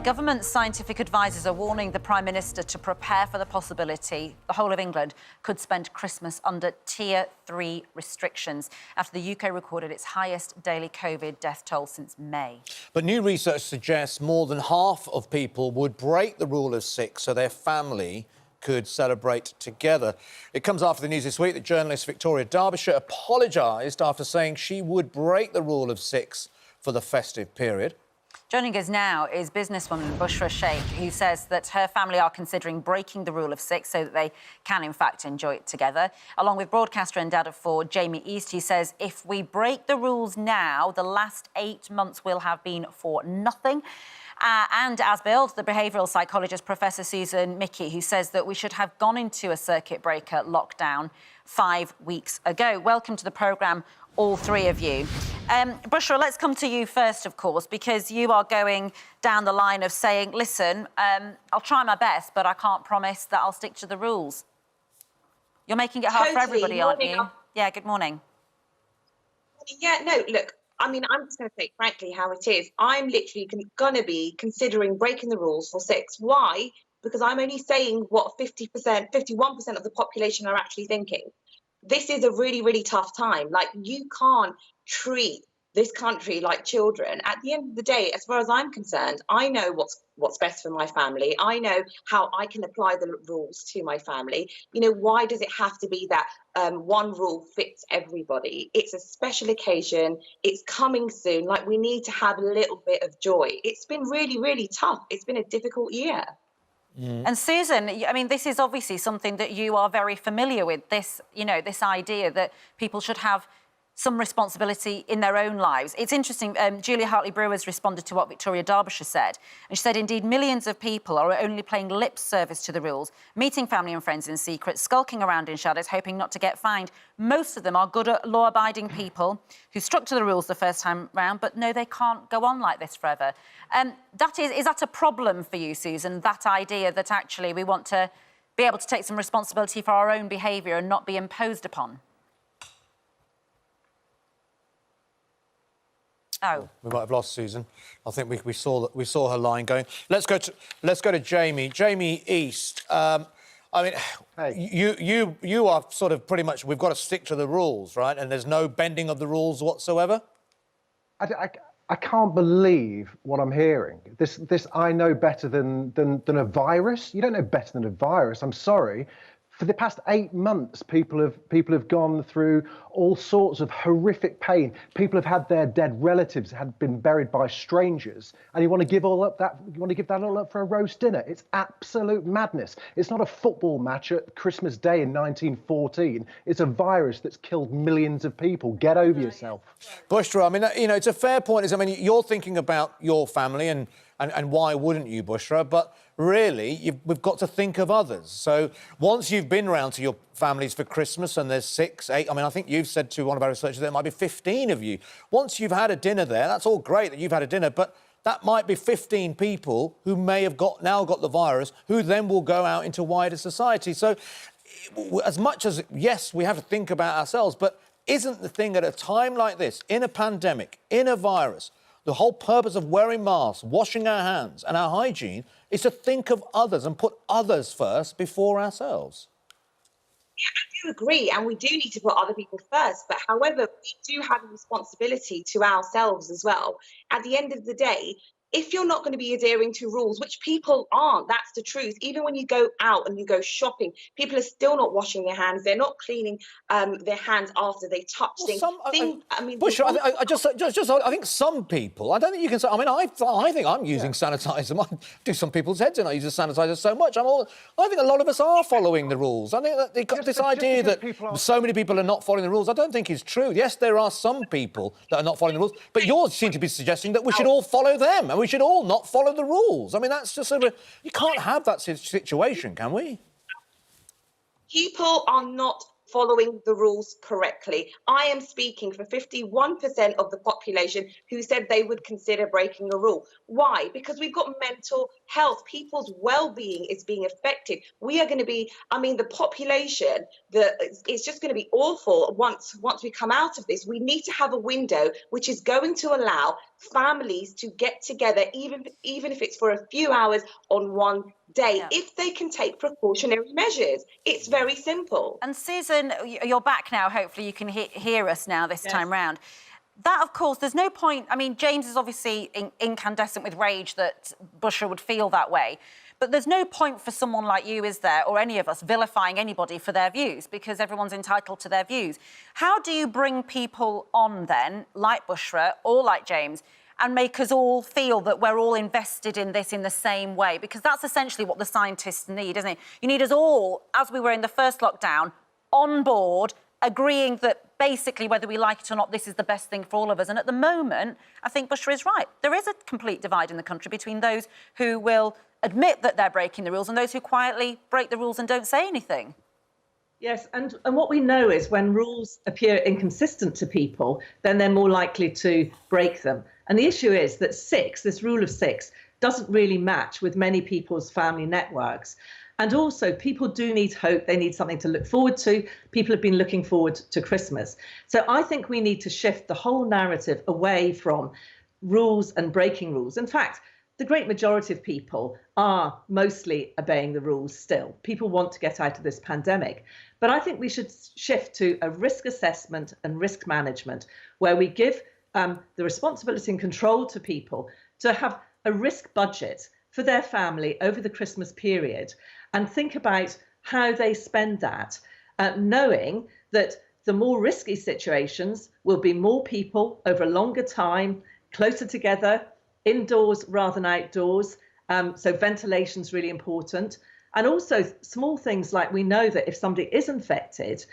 The government's scientific advisers are warning the Prime Minister to prepare for the possibility the whole of England could spend Christmas under Tier 3 restrictions after the UK recorded its highest daily COVID death toll since May. But new research suggests more than half of people would break the rule of six so their family could celebrate together. It comes after the news this week that journalist Victoria Derbyshire apologised after saying she would break the rule of six for the festive period. Joining us now is businesswoman Bushra Sheikh, who says that her family are considering breaking the rule of six so that they can, in fact, enjoy it together. Along with broadcaster and dad of four, Jamie East, he says if we break the rules now, the last 8 months will have been for nothing. And as billed, the behavioural psychologist Professor Susan Mickey, who says that we should have gone into a circuit breaker lockdown 5 weeks ago. Welcome to the programme, all three of you. Bushra, let's come to you first, of course, because you are going down the line of saying, listen, I'll try my best, but I can't promise that I'll stick to the rules. You're making it hard for everybody, aren't you? Yeah, good morning. Yeah, no, look, I mean, I'm just going to say, frankly, how it is. I'm literally going to be considering breaking the rules for six. Why? Because I'm only saying what 50%, 51% of the population are actually thinking. This is a really, really tough time. Like, you can't treat this country like children. At the end of the day, as far as I'm concerned, I know what's best for my family. I know how I can apply the rules to my family. You know, why does it have to be that one rule fits everybody? It's a special occasion. It's coming soon. Like, we need to have a little bit of joy. It's been really, really tough. It's been a difficult year. And Susan, I mean, this is obviously something that you are very familiar with, this, you know, this idea that people should have some responsibility in their own lives. It's interesting, Julia Hartley-Brewer's responded to what Victoria Derbyshire said, and she said, indeed, millions of people are only playing lip service to the rules, meeting family and friends in secret, skulking around in shadows, hoping not to get fined. Most of them are good, law-abiding people who stuck to the rules the first time round, but no, they can't go on like this forever. Is that a problem for you, Susan, that idea that actually we want to be able to take some responsibility for our own behaviour and not be imposed upon? Oh, we might have lost Susan. I think we saw her line going. Let's go to Jamie. Jamie East. I mean, hey. You are sort of pretty much. We've got to stick to the rules, right? And there's no bending of the rules whatsoever. I can't believe what I'm hearing. This I know better than a virus. You don't know better than a virus. I'm sorry. For the past 8 months, people have gone through all sorts of horrific pain. People have had their dead relatives had been buried by strangers, and you want to give all up that? You want to give that all up for a roast dinner? It's absolute madness. It's not a football match at Christmas Day in 1914. It's a virus that's killed millions of people. Get over yourself. Bushra, I mean, you know, it's a fair point. I mean, you're thinking about your family and why wouldn't you, Bushra? But really, we've got to think of others. So once you've been round to your families for Christmas and there's 6, 8... I mean, I think you've said to one of our researchers there might be 15 of you. Once you've had a dinner there, that's all great that you've had a dinner, but that might be 15 people who may have now got the virus, who then will go out into wider society. So as much as, yes, we have to think about ourselves, but isn't the thing at a time like this, in a pandemic, in a virus, the whole purpose of wearing masks, washing our hands and our hygiene is to think of others and put others first before ourselves? Yeah, I do agree, and we do need to put other people first. But however, we do have a responsibility to ourselves as well. At the end of the day, if you're not going to be adhering to rules, which people aren't, that's the truth. Even when you go out and you go shopping, people are still not washing their hands. They're not cleaning their hands after they touch things. I mean, Bushra, I think some people. I don't think you can say. I mean, I think I'm using sanitizer. I do some people's heads in. I use the sanitizer so much. I think a lot of us are following the rules. I think that this idea that so many people are not following the rules, I don't think is true. Yes, there are some people that are not following the rules, but you seem to be suggesting that we should all follow them. We should all not follow the rules. I mean, that's just sort of... You can't have that situation, can we? People are not following the rules correctly. I am speaking for 51% of the population who said they would consider breaking a rule. Why? Because we've got mental health. People's well-being is being affected. We are going to be, I mean, the population, it's just going to be awful once we come out of this. We need to have a window which is going to allow families to get together, even if it's for a few hours on one day, if they can take precautionary measures. It's very simple. And Susan, you're back now. Hopefully you can hear us now this time round. That, of course, there's no point... I mean, James is obviously incandescent with rage that Bushra would feel that way. But there's no point for someone like you, is there, or any of us, vilifying anybody for their views, because everyone's entitled to their views. How do you bring people on, then, like Bushra or like James, and make us all feel that we're all invested in this in the same way? Because that's essentially what the scientists need, isn't it? You need us all, as we were in the first lockdown, on board, agreeing that basically, whether we like it or not, this is the best thing for all of us. And at the moment, I think Bushra is right. There is a complete divide in the country between those who will admit that they're breaking the rules and those who quietly break the rules and don't say anything. Yes, and what we know is when rules appear inconsistent to people, then they're more likely to break them. And the issue is that this rule of six, doesn't really match with many people's family networks. And also, people do need hope. They need something to look forward to. People have been looking forward to Christmas. So I think we need to shift the whole narrative away from rules and breaking rules. In fact, the great majority of people are mostly obeying the rules still. People want to get out of this pandemic. But I think we should shift to a risk assessment and risk management where we give the responsibility and control to people to have a risk budget for their family over the Christmas period and think about how they spend that, knowing that the more risky situations will be more people over a longer time, closer together, indoors rather than outdoors. So ventilation is really important. And also small things like we know that if somebody is infected,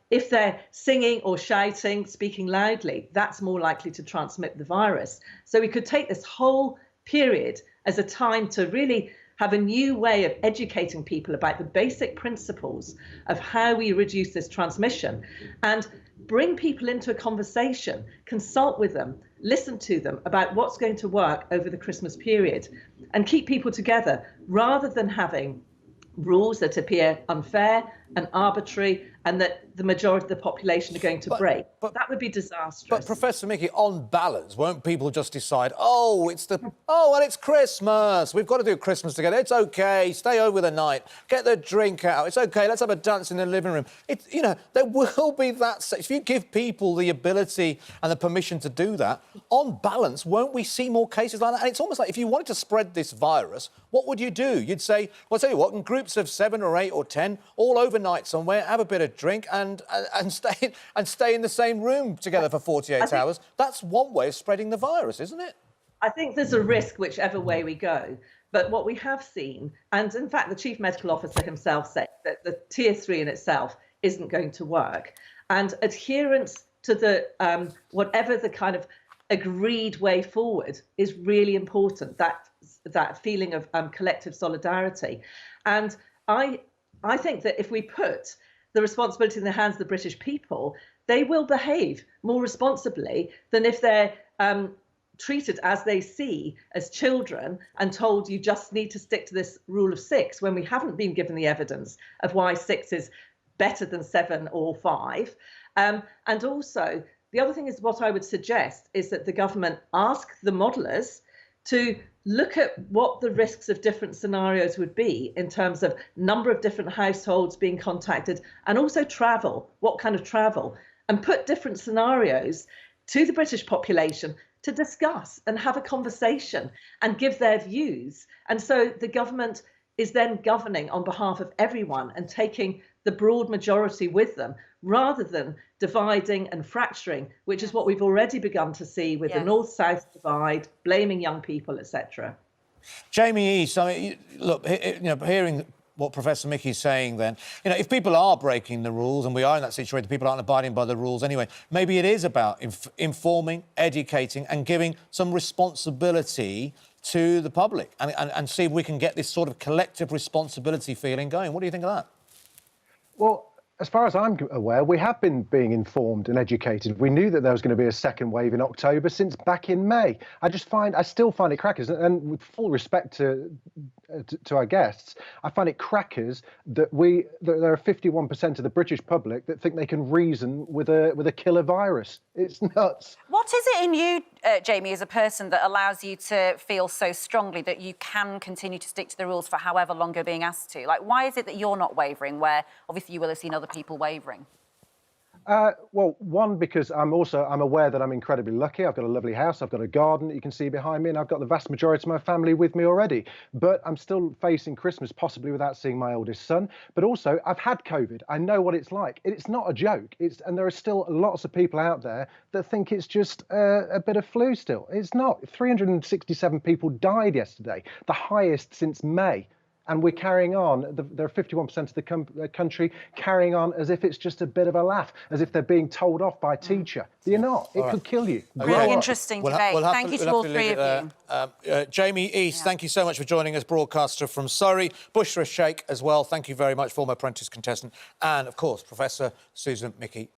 if they're singing or shouting, speaking loudly, that's more likely to transmit the virus. So we could take this whole period as a time to really have a new way of educating people about the basic principles of how we reduce this transmission and bring people into a conversation, consult with them, listen to them about what's going to work over the Christmas period and keep people together rather than having rules that appear unfair and arbitrary and that the majority of the population are going to break. But that would be disastrous. But Professor Mickey, on balance, won't people just decide, well, it's Christmas, we've got to do Christmas together, it's OK, stay over the night, get the drink out, it's OK, let's have a dance in the living room. There will be that... If you give people the ability and the permission to do that, on balance, won't we see more cases like that? And it's almost like if you wanted to spread this virus, what would you do? You'd say, well, I'll tell you what, in groups of 7 or 8 or 10, all overnight somewhere, have a bit of drink and stay in the same room together for 48 hours. That's one way of spreading the virus, isn't it? I think there's a risk whichever way we go. But what we have seen, and in fact, the Chief Medical Officer himself said that the Tier 3 in itself isn't going to work. And adherence to the whatever the kind of agreed way forward is really important, that feeling of collective solidarity. And I think that if we put the responsibility in the hands of the British people, they will behave more responsibly than if they're treated as they see as children and told you just need to stick to this rule of six when we haven't been given the evidence of why 6 is better than 7 or 5. And also, the other thing is what I would suggest is that the government ask the modellers to look at what the risks of different scenarios would be in terms of number of different households being contacted and also travel, what kind of travel, and put different scenarios to the British population to discuss and have a conversation and give their views. And so the government is then governing on behalf of everyone and taking the broad majority with them rather than dividing and fracturing, which is what we've already begun to see with the North-South divide, blaming young people, etc. Jamie East, I mean, look, hearing what Professor Mickey's saying then, if people are breaking the rules, and we are in that situation, people aren't abiding by the rules anyway, maybe it is about informing, educating and giving some responsibility to the public and see if we can get this sort of collective responsibility feeling going. What do you think of that? Well, As far as I'm aware, we have been being informed and educated. We knew that there was going to be a second wave in October since back in May. I still find it crackers, and with full respect to our guests, I find it crackers that there are 51% of the British public that think they can reason with a killer virus. It's nuts. What is it in you, Jamie, as a person that allows you to feel so strongly that you can continue to stick to the rules for however long you're being asked to? Like, why is it that you're not wavering, where obviously you will have seen other people wavering? Well, one, because I'm aware that I'm incredibly lucky. I've got a lovely house, I've got a garden that you can see behind me, and I've got the vast majority of my family with me already. But I'm still facing Christmas possibly without seeing my oldest son. But also, I've had COVID. I know what it's like. It's not a joke. And there are still lots of people out there that think it's just a bit of flu still. It's not. 367 people died yesterday, the highest since May. And we're carrying on. There are 51% of the country carrying on as if it's just a bit of a laugh, as if they're being told off by a teacher. You're not. It could kill you. Really interesting debate. Thank you to all three of you. Jamie East, thank you so much for joining us, broadcaster from Surrey. Bushra Sheikh as well, thank you very much, former Apprentice contestant. And, of course, Professor Susan Mickey